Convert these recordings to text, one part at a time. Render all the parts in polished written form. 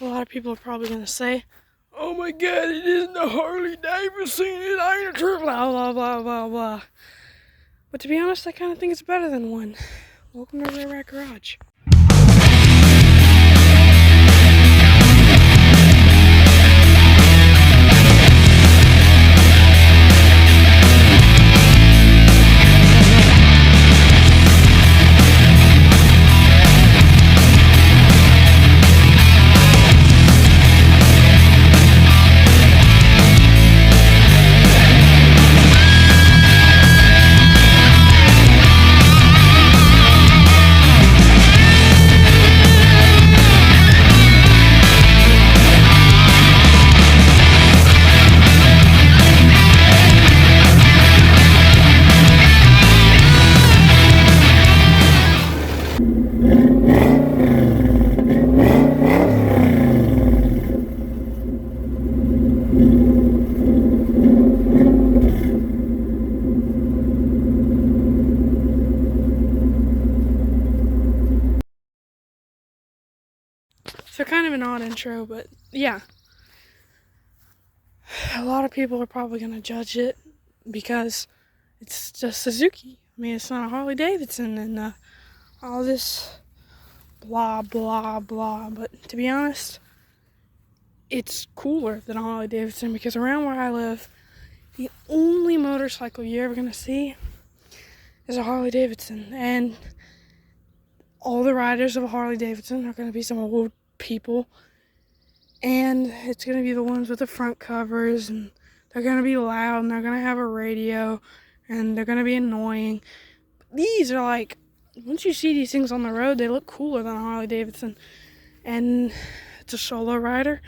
A lot of people are probably going to say, oh my god, it isn't a Harley Davidson, it ain't a true, blah, blah, blah, blah, blah. But to be honest, I kind of think it's better than one. Welcome to REVEIW Garage. So kind of an odd intro, but yeah. A lot of people are probably going to judge it because it's just Suzuki. I mean, it's not a Harley Davidson and all this blah, blah, blah. But to be honest, it's cooler than a Harley Davidson because around where I live, the only motorcycle you're ever going to see is a Harley Davidson. And all the riders of a Harley Davidson are going to be some old people, and it's going to be the ones with the front covers, and they're going to be loud, and they're going to have a radio, and they're going to be annoying. These are like, once you see these things on the road, they look cooler than a Harley Davidson, and it's a solo rider.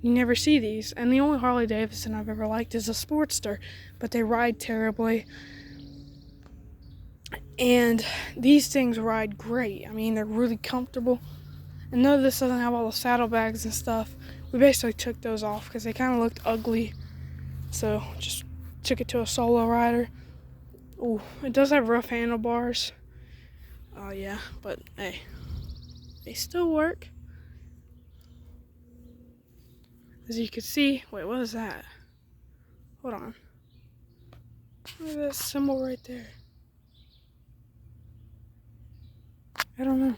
You never see these, and the only Harley Davidson I've ever liked is a Sportster, but they ride terribly. And these things ride great. I mean, they're really comfortable. And though this doesn't have all the saddlebags and stuff, we basically took those off because they kind of looked ugly. So just took it to a solo rider. Ooh, it does have rough handlebars. Oh yeah, but hey, they still work. As you can see, wait, what is that? Hold on. Look at that symbol right there. I don't know.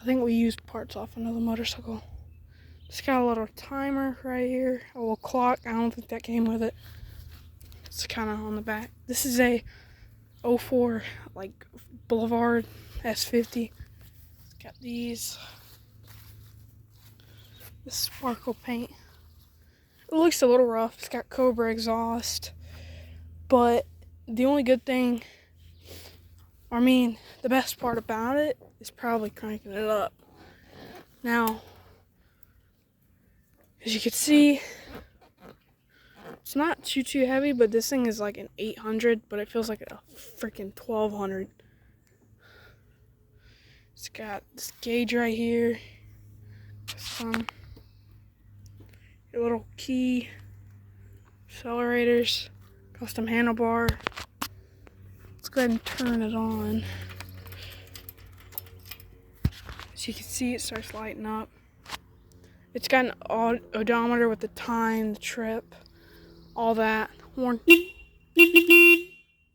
I think we used parts off another motorcycle. It's got a little timer right here, a little clock. I don't think that came with it. It's kind of on the back. This is a 04 like Boulevard S50. It's got this sparkle paint. It looks a little rough. It's got Cobra exhaust, but the only good thing, I mean, the best part about it is probably cranking it up. Now, as you can see, it's not too heavy, but this thing is like an 800, but it feels like a freaking 1200. It's got this gauge right here, your little key, accelerators, custom handlebar. Let's go ahead and turn it on. As you can see, it starts lighting up. It's got an odometer with the time, the trip, all that. Horn. You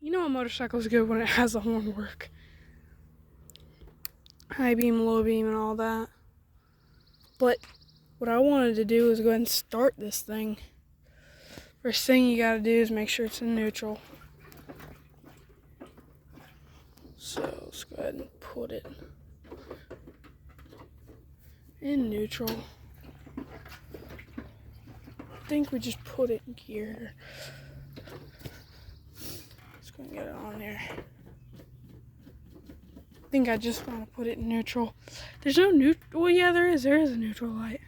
know a motorcycle's good when it has the horn work. High beam, low beam, and all that. But what I wanted to do is go ahead and start this thing. First thing you gotta do is make sure it's in neutral. So let's go ahead and put it in neutral. I think we just put it in gear. Let's go and get it on there. I think I just want to put it in neutral. There's no neutral. Well, yeah, there is. There is a neutral light.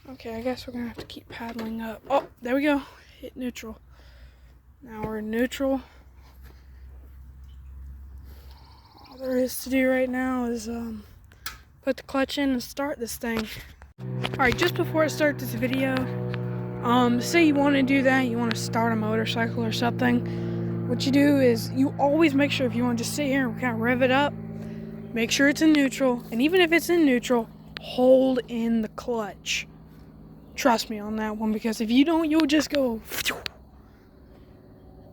Okay, I guess we're going to have to keep paddling up. Oh, there we go. Hit neutral. Now we're in neutral. All there is to do right now is put the clutch in and start this thing. Alright, just before I start this video, say you want to do that, you want to start a motorcycle or something, what you do is you always make sure, if you want to just sit here and kind of rev it up, make sure it's in neutral, and even if it's in neutral, hold in the clutch. Trust me on that one, because if you don't, you'll just go.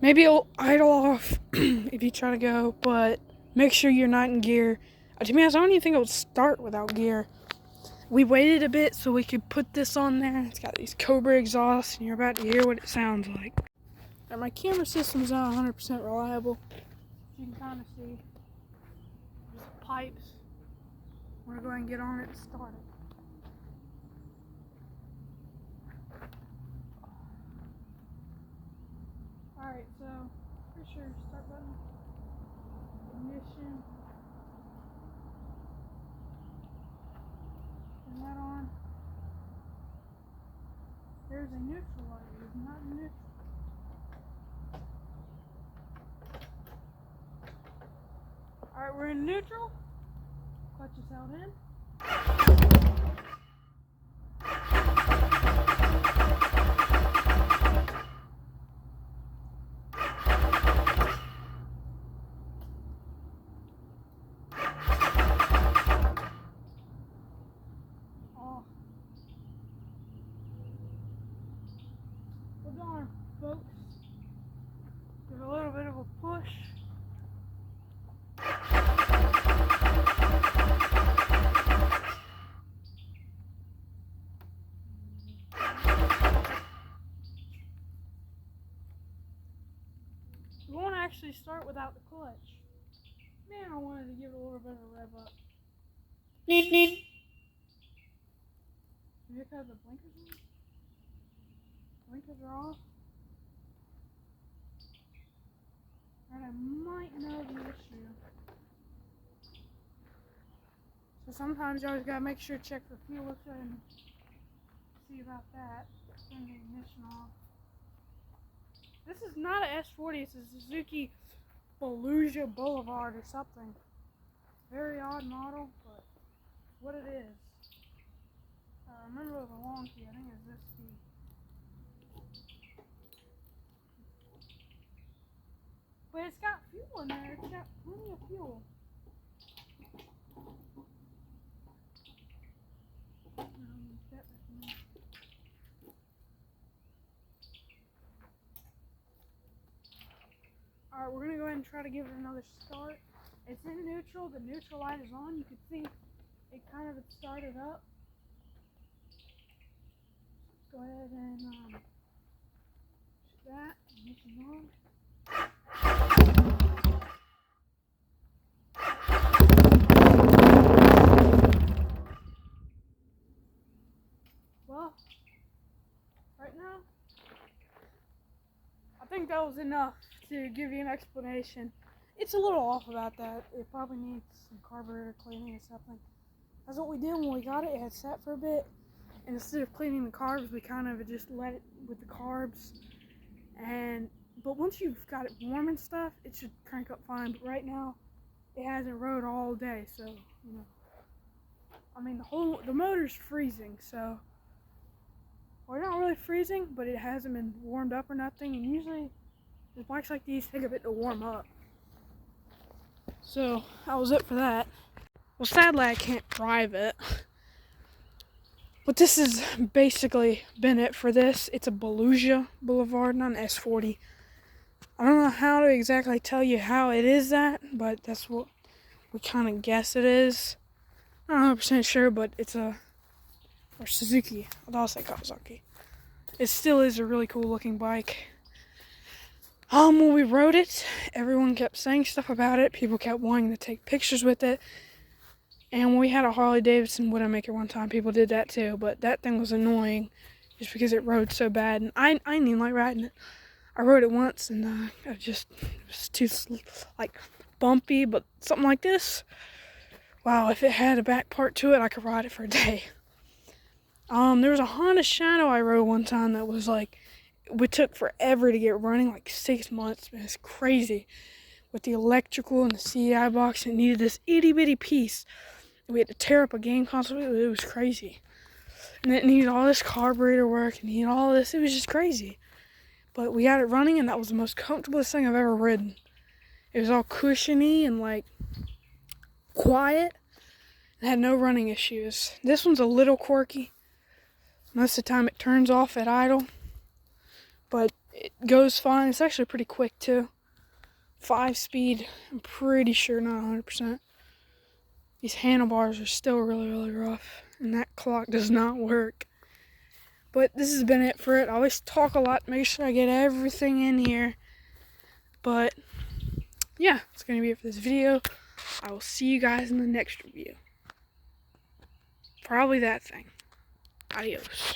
Maybe it'll idle off if you try to go, but make sure you're not in gear. To be honest, I don't even think it would start without gear. We waited a bit so we could put this on there. It's got these Cobra exhausts, and you're about to hear what it sounds like. Now, my camera system's not 100% reliable. You can kind of see there's pipes. I'm gonna go ahead and get on it and start it. Alright, so pretty sure start button, ignition, turn that on. There's a neutral light, it's not neutral. Alright, we're in neutral. Clutch is held in. Hold on, folks. Give it a little bit of a push. We won't actually start without the clutch. Man, I wanted to give it a little bit of a rev up. Maybe because the blinkers on? Blinkers are off. And I might know the issue. So sometimes you always gotta make sure to check for fuel and see about that. Turn the ignition off. This is not an S40, it's a Suzuki Fallujah Boulevard or something. Very odd model, but what it is. I remember it was a long key, I think it's this key. But it's got fuel in there, it's got plenty of fuel. Alright, we're gonna go ahead and try to give it another start. It's in neutral, the neutral light is on. You can see it kind of started up. Go ahead and shoot that, ignition on. Well, right now, I think that was enough to give you an explanation. It's a little off about that. It probably needs some carburetor cleaning or something. That's what we did when we got it. It had sat for a bit. And instead of cleaning the carbs, we kind of just let it with the carbs. But once you've got it warm and stuff, it should crank up fine. But right now, it hasn't rode all day, so, you know. I mean, the motor's freezing, so. Well, not really freezing, but it hasn't been warmed up or nothing. And usually, the bikes like these take a bit to warm up. So, that was it for that. Well, sadly, I can't drive it. But this has basically been it for this. It's a Fallujah Boulevard, not an S40. I don't know how to exactly tell you how it is that, but that's what we kind of guess it is. I'm not 100% sure, but it's or Suzuki. I'll say Kawasaki. It still is a really cool looking bike. When we rode it, everyone kept saying stuff about it. People kept wanting to take pictures with it. And when we had a Harley Davidson Widowmaker one time, people did that too. But that thing was annoying just because it rode so bad. And I didn't even like riding it. I rode it once and it was too bumpy. But something like this, wow, if it had a back part to it, I could ride it for a day. There was a Honda Shadow I rode one time that was it took forever to get running, like 6 months. Man, it's crazy. With the electrical and the CDI box, it needed this itty bitty piece. We had to tear up a game console. It was crazy. And it needed all this carburetor work and needed all this. It was just crazy. But we got it running, and that was the most comfortable thing I've ever ridden. It was all cushiony and quiet. It had no running issues. This one's a little quirky. Most of the time it turns off at idle, but it goes fine. It's actually pretty quick too. 5-speed, I'm pretty sure, not 100%. These handlebars are still really, really rough, and that clock does not work. But this has been it for it. I always talk a lot, make sure I get everything in here. But yeah, it's going to be it for this video. I will see you guys in the next review. Probably that thing. Adios.